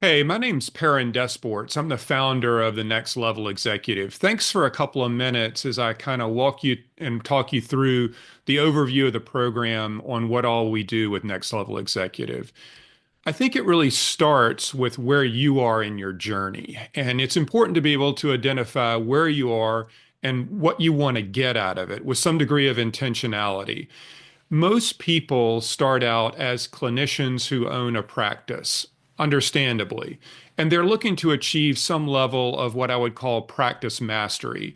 Hey, my name's Perrin Desports. I'm the founder of the Next Level Executive. Thanks for a couple of minutes as I kind of walk you and talk you through the overview of the program on what all we do with Next Level Executive. I think it really starts with where you are in your journey. And it's important to be able to identify where you are and what you want to get out of it with some degree of intentionality. Most people start out as clinicians who own a practice, understandably, and they're looking to achieve some level of what I would call practice mastery.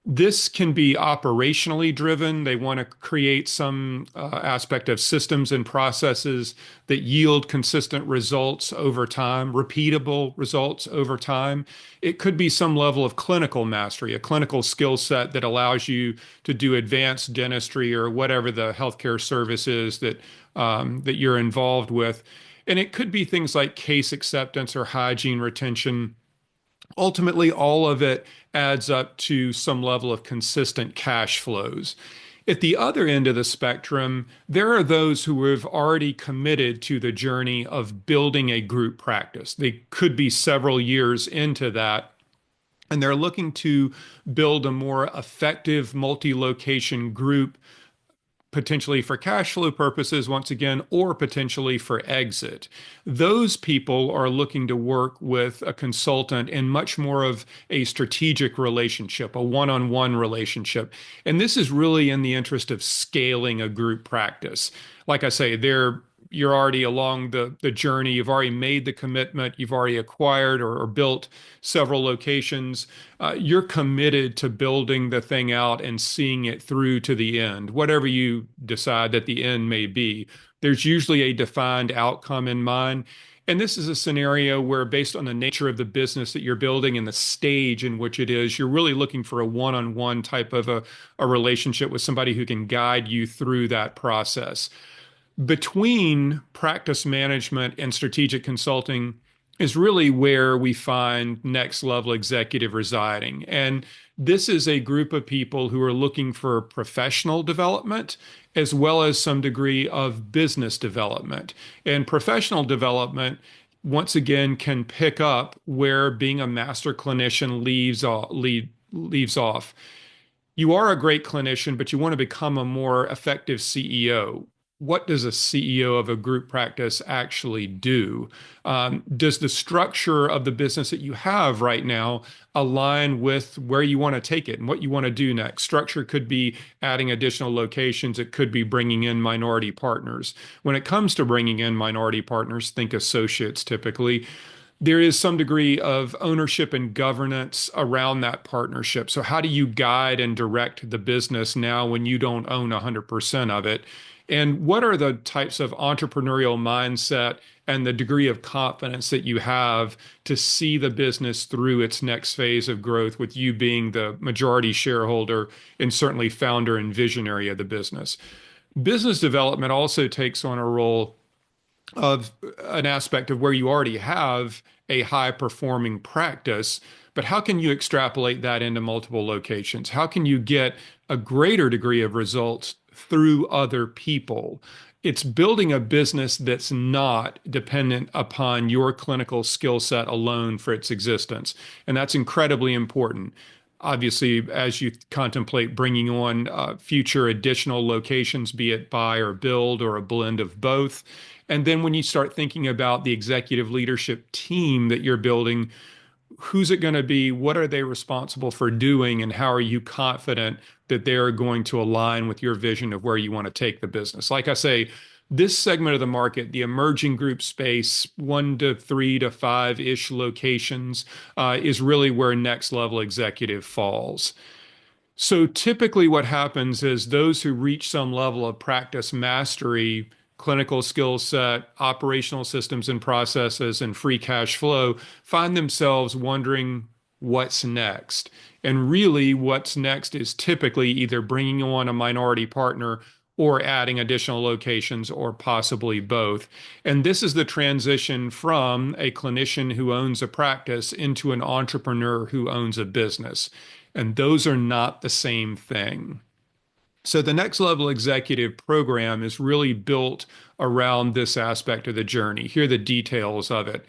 This can be operationally driven. They want to create some aspect of systems and processes that yield consistent results over time, repeatable results over time. It could be some level of clinical mastery, a clinical skill set that allows you to do advanced dentistry or whatever the healthcare service is that you're involved with. And it could be things like case acceptance or hygiene retention. Ultimately, all of it adds up to some level of consistent cash flows. At the other end of the spectrum, there are those who have already committed to the journey of building a group practice. They could be several years into that, and they're looking to build a more effective multi-location group potentially for cash flow purposes, once again, or potentially for exit. Those people are looking to work with a consultant in much more of a strategic relationship, a one-on-one relationship. And this is really in the interest of scaling a group practice. Like I say, you're already along the journey. You've already made the commitment. You've already acquired or built several locations. You're committed to building the thing out and seeing it through to the end, whatever you decide that the end may be. There's usually a defined outcome in mind. And this is a scenario where, based on the nature of the business that you're building and the stage in which it is, you're really looking for a one-on-one type of a relationship with somebody who can guide you through that process. Between practice management and strategic consulting is really where we find next level executive residing. And this is a group of people who are looking for professional development as well as some degree of business development. And professional development, once again, can pick up where being a master clinician leaves off. You are a great clinician, but you want to become a more effective CEO. What does a CEO of a group practice actually do? Does the structure of the business that you have right now align with where you want to take it and what you want to do next? Structure could be adding additional locations. It could be bringing in minority partners. When it comes to bringing in minority partners, think associates typically, there is some degree of ownership and governance around that partnership. So, how do you guide and direct the business now when you don't own 100% of it? And what are the types of entrepreneurial mindset and the degree of confidence that you have to see the business through its next phase of growth, with you being the majority shareholder and certainly founder and visionary of the business? Business development also takes on a role of an aspect of where you already have a high performing practice, but how can you extrapolate that into multiple locations? How can you get a greater degree of results through other people? It's building a business that's not dependent upon your clinical skill set alone for its existence. And that's incredibly important. Obviously, as you contemplate bringing on future additional locations, be it buy or build or a blend of both. And then when you start thinking about the executive leadership team that you're building, who's it going to be? What are they responsible for doing? And how are you confident that they're going to align with your vision of where you want to take the business? Like I say, this segment of the market, the emerging group space, 1 to 3 to 5-ish locations, is really where next level executive falls. So typically, what happens is those who reach some level of practice mastery, clinical skill set, operational systems and processes, and free cash flow find themselves wondering what's next. And really, what's next is typically either bringing on a minority partner or adding additional locations or possibly both. And this is the transition from a clinician who owns a practice into an entrepreneur who owns a business. And those are not the same thing. So the next level executive program is really built around this aspect of the journey. Here are the details of it.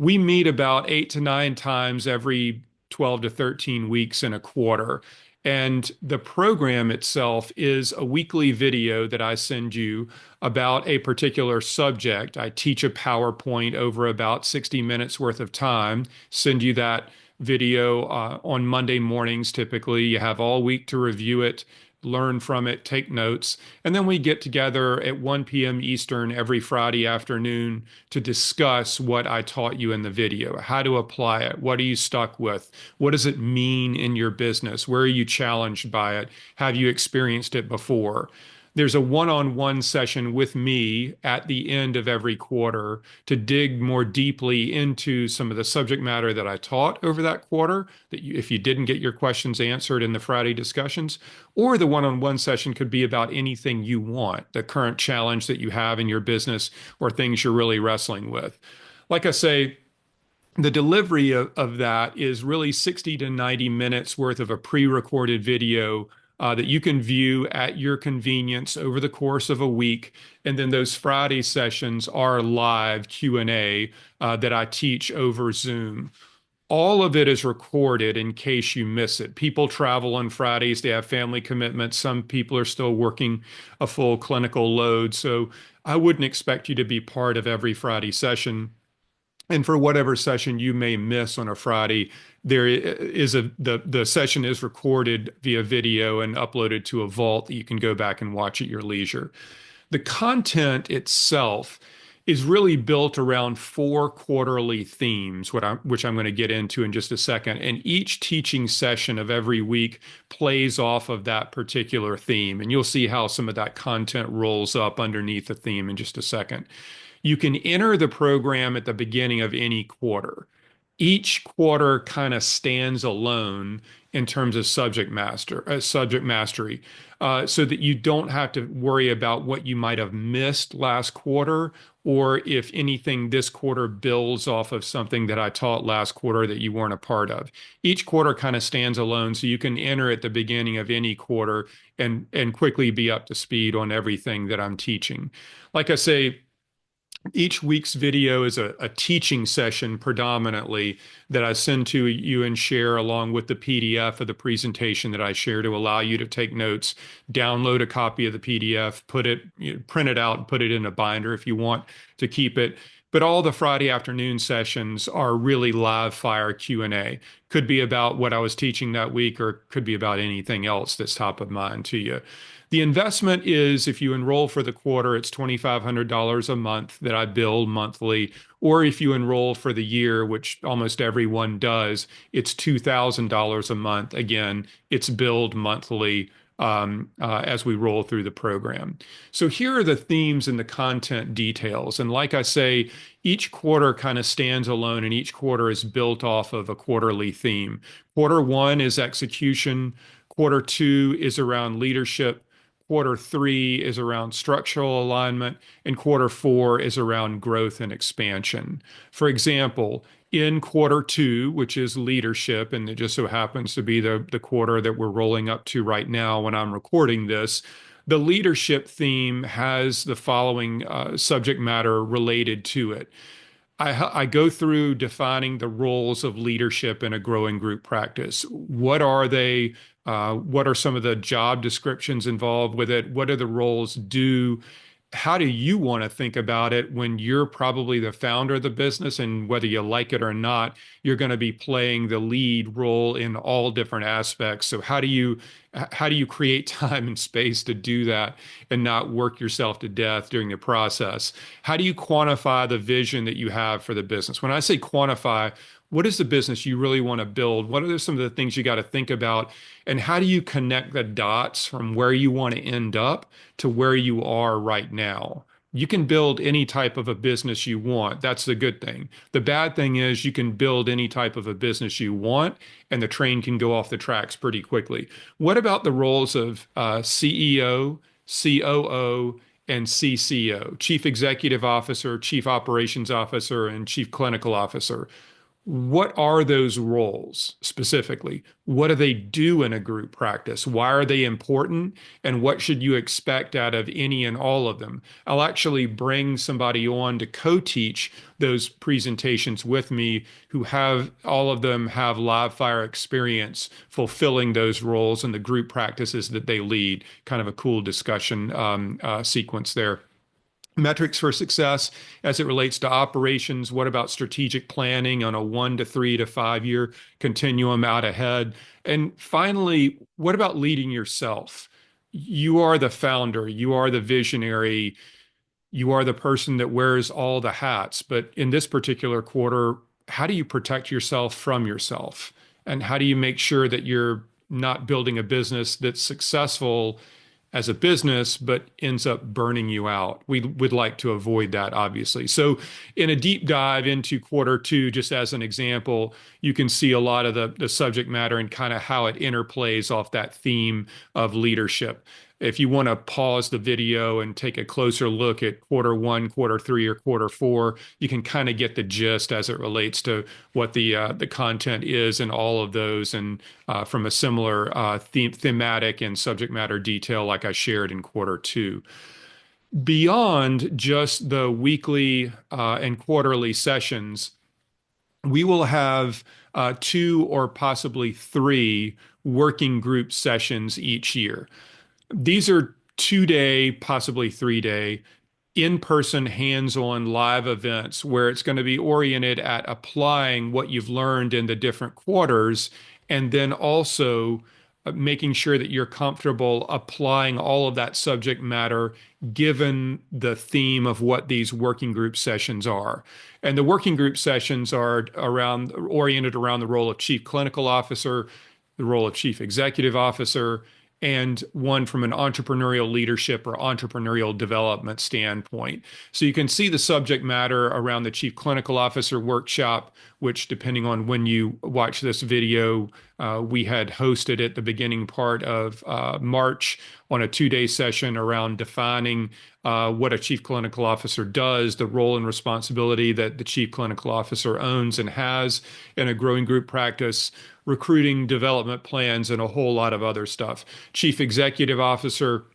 We meet about 8 to 9 times every 12 to 13 weeks in a quarter. And the program itself is a weekly video that I send you about a particular subject. I teach a PowerPoint over about 60 minutes worth of time, send you that video on Monday mornings typically. You have all week to review it, learn from it, take notes. And then we get together at 1 p.m. Eastern every Friday afternoon to discuss what I taught you in the video, how to apply it, what are you stuck with, what does it mean in your business, where are you challenged by it, have you experienced it before? There's a one-on-one session with me at the end of every quarter to dig more deeply into some of the subject matter that I taught over that quarter, that if you didn't get your questions answered in the Friday discussions, or the one-on-one session could be about anything you want, the current challenge that you have in your business or things you're really wrestling with. Like I say, the delivery of that is really 60 to 90 minutes worth of a pre-recorded video that you can view at your convenience over the course of a week. And then those Friday sessions are live Q&A that I teach over Zoom. All of it is recorded in case you miss it. People travel on Fridays, they have family commitments. Some people are still working a full clinical load. So I wouldn't expect you to be part of every Friday session. And for whatever session you may miss on a Friday, there is the session is recorded via video and uploaded to a vault that you can go back and watch at your leisure. The content itself is really built around four quarterly themes, which I'm going to get into in just a second. And each teaching session of every week plays off of that particular theme. And you'll see how some of that content rolls up underneath the theme in just a second. You can enter the program at the beginning of any quarter. Each quarter kind of stands alone in terms of subject mastery, so that you don't have to worry about what you might have missed last quarter, or if anything this quarter builds off of something that I taught last quarter that you weren't a part of. Each quarter kind of stands alone, so you can enter at the beginning of any quarter and quickly be up to speed on everything that I'm teaching. Like I say, each week's video is a teaching session predominantly that I send to you and share along with the PDF of the presentation that I share to allow you to take notes, download a copy of the PDF, print it out and put it in a binder if you want to keep it. But all the Friday afternoon sessions are really live fire Q&A. Could be about what I was teaching that week or could be about anything else that's top of mind to you. The investment is if you enroll for the quarter, it's $2,500 a month that I bill monthly. Or if you enroll for the year, which almost everyone does, it's $2,000 a month. Again, it's billed monthly as we roll through the program. So here are the themes and the content details. And like I say, each quarter kind of stands alone and each quarter is built off of a quarterly theme. Quarter one is execution. Quarter two is around leadership. Quarter three is around structural alignment, and quarter four is around growth and expansion. For example, in quarter two, which is leadership, and it just so happens to be the quarter that we're rolling up to right now when I'm recording this, the leadership theme has the following subject matter related to it. I go through defining the roles of leadership in a growing group practice. What are they? What are some of the job descriptions involved with it? What do the roles do? How do you want to think about it when you're probably the founder of the business and whether you like it or not, you're going to be playing the lead role in all different aspects. So how do you create time and space to do that and not work yourself to death during the process? How do you quantify the vision that you have for the business? When I say quantify, what is the business you really want to build? What are some of the things you got to think about? And how do you connect the dots from where you want to end up to where you are right now? You can build any type of a business you want. That's the good thing. The bad thing is you can build any type of a business you want, and the train can go off the tracks pretty quickly. What about the roles of CEO, COO, and CCO, Chief Executive Officer, Chief Operations Officer, and Chief Clinical Officer? What are those roles specifically? What do they do in a group practice? Why are they important? And what should you expect out of any and all of them? I'll actually bring somebody on to co-teach those presentations with me who have all of them have live fire experience fulfilling those roles in the group practices that they lead. Kind of a cool discussion sequence there. Metrics for success as it relates to operations. What about strategic planning on a 1 to 3 to 5 year continuum out ahead? And finally, what about leading yourself? You are the founder, you are the visionary, you are the person that wears all the hats. But in this particular quarter, how do you protect yourself from yourself? And how do you make sure that you're not building a business that's successful as a business, but ends up burning you out? We would like to avoid that, obviously. So, in a deep dive into quarter 2, just as an example, you can see a lot of the subject matter and kind of how it interplays off that theme of leadership. If you want to pause the video and take a closer look at quarter 1, quarter 3, or quarter 4, you can kind of get the gist as it relates to what the content is in all of those, and from a similar thematic and subject matter detail like I shared in quarter 2. Beyond just the weekly and quarterly sessions, we will have 2 or possibly 3 working group sessions each year. These are 2 day, possibly 3 day, in-person, hands-on live events where it's going to be oriented at applying what you've learned in the different quarters, and then also making sure that you're comfortable applying all of that subject matter given the theme of what these working group sessions are. And the working group sessions are oriented around the role of chief clinical officer, the role of chief executive officer, and one from an entrepreneurial leadership or entrepreneurial development standpoint. So you can see the subject matter around the Chief Clinical Officer workshop, which, depending on when you watch this video, we had hosted at the beginning part of March on a 2 day session around defining what a Chief Clinical Officer does, the role and responsibility that the Chief Clinical Officer owns and has in a growing group practice, recruiting, development plans, and a whole lot of other stuff. Chief Executive Officer,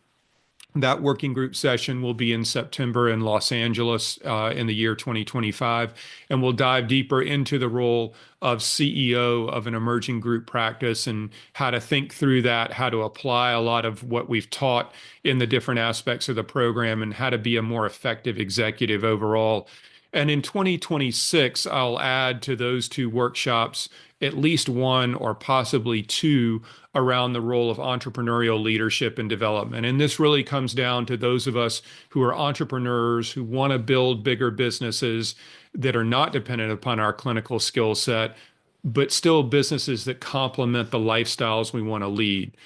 that working group session will be in September in Los Angeles in the year 2025, and we'll dive deeper into the role of CEO of an emerging group practice and how to think through that, how to apply a lot of what we've taught in the different aspects of the program, and how to be a more effective executive overall. And in 2026, I'll add to those 2 workshops at least 1 or possibly 2 around the role of entrepreneurial leadership and development. And this really comes down to those of us who are entrepreneurs who want to build bigger businesses that are not dependent upon our clinical skill set, but still businesses that complement the lifestyles we want to lead.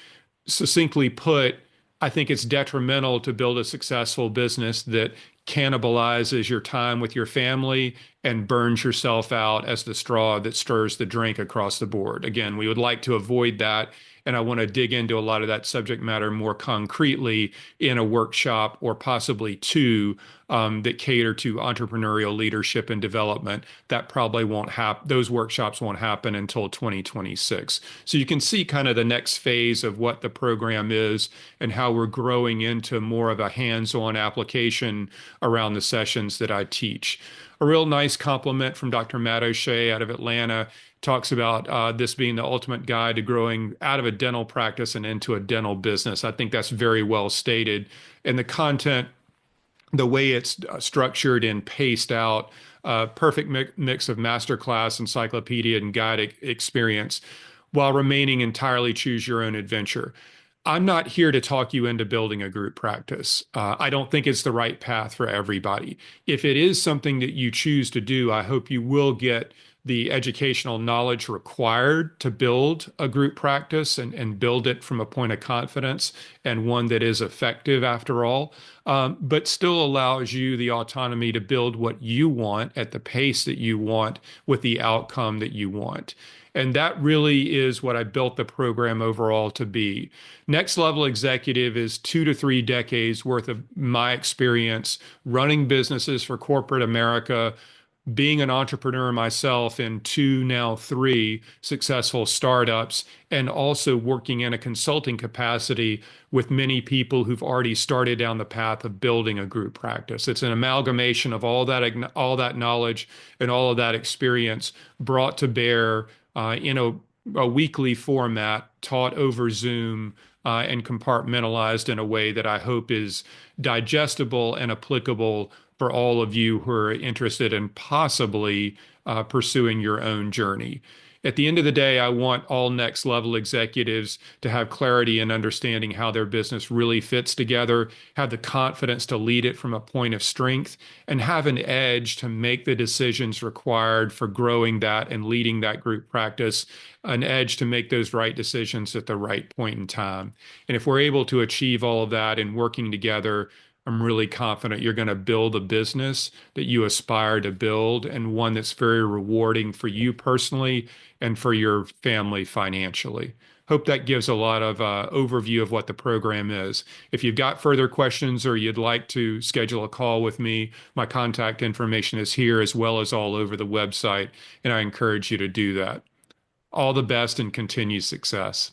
Succinctly put, I think it's detrimental to build a successful business that cannibalizes your time with your family and burns yourself out as the straw that stirs the drink across the board. Again, we would like to avoid that. And I want to dig into a lot of that subject matter more concretely in a workshop or possibly 2 that cater to entrepreneurial leadership and development. That probably won't happen. Those workshops won't happen until 2026. So you can see kind of the next phase of what the program is and how we're growing into more of a hands-on application around the sessions that I teach. A real nice compliment from Dr. Matt O'Shea out of Atlanta talks about this being the ultimate guide to growing out of a dental practice and into a dental business. I think that's very well stated. And the content, the way it's structured and paced out, perfect mix of masterclass, encyclopedia, and guide experience while remaining entirely choose your own adventure. I'm not here to talk you into building a group practice. I don't think it's the right path for everybody. If it is something that you choose to do, I hope you will get the educational knowledge required to build a group practice and build it from a point of confidence and one that is effective after all, but still allows you the autonomy to build what you want at the pace that you want with the outcome that you want. And that really is what I built the program overall to be. Next Level Executive is 2 to 3 decades worth of my experience running businesses for corporate America, being an entrepreneur myself in two, now three successful startups, and also working in a consulting capacity with many people who've already started down the path of building a group practice. It's an amalgamation of all that knowledge and all of that experience brought to bear in a weekly format, taught over Zoom. And compartmentalized in a way that I hope is digestible and applicable for all of you who are interested in possibly pursuing your own journey. At the end of the day, I want all next level executives to have clarity and understanding how their business really fits together, have the confidence to lead it from a point of strength, and have an edge to make the decisions required for growing that and leading that group practice, an edge to make those right decisions at the right point in time. And if we're able to achieve all of that and working together, I'm really confident you're going to build a business that you aspire to build and one that's very rewarding for you personally and for your family financially. Hope that gives a lot of overview of what the program is. If you've got further questions or you'd like to schedule a call with me, my contact information is here as well as all over the website, and I encourage you to do that. All the best and continued success.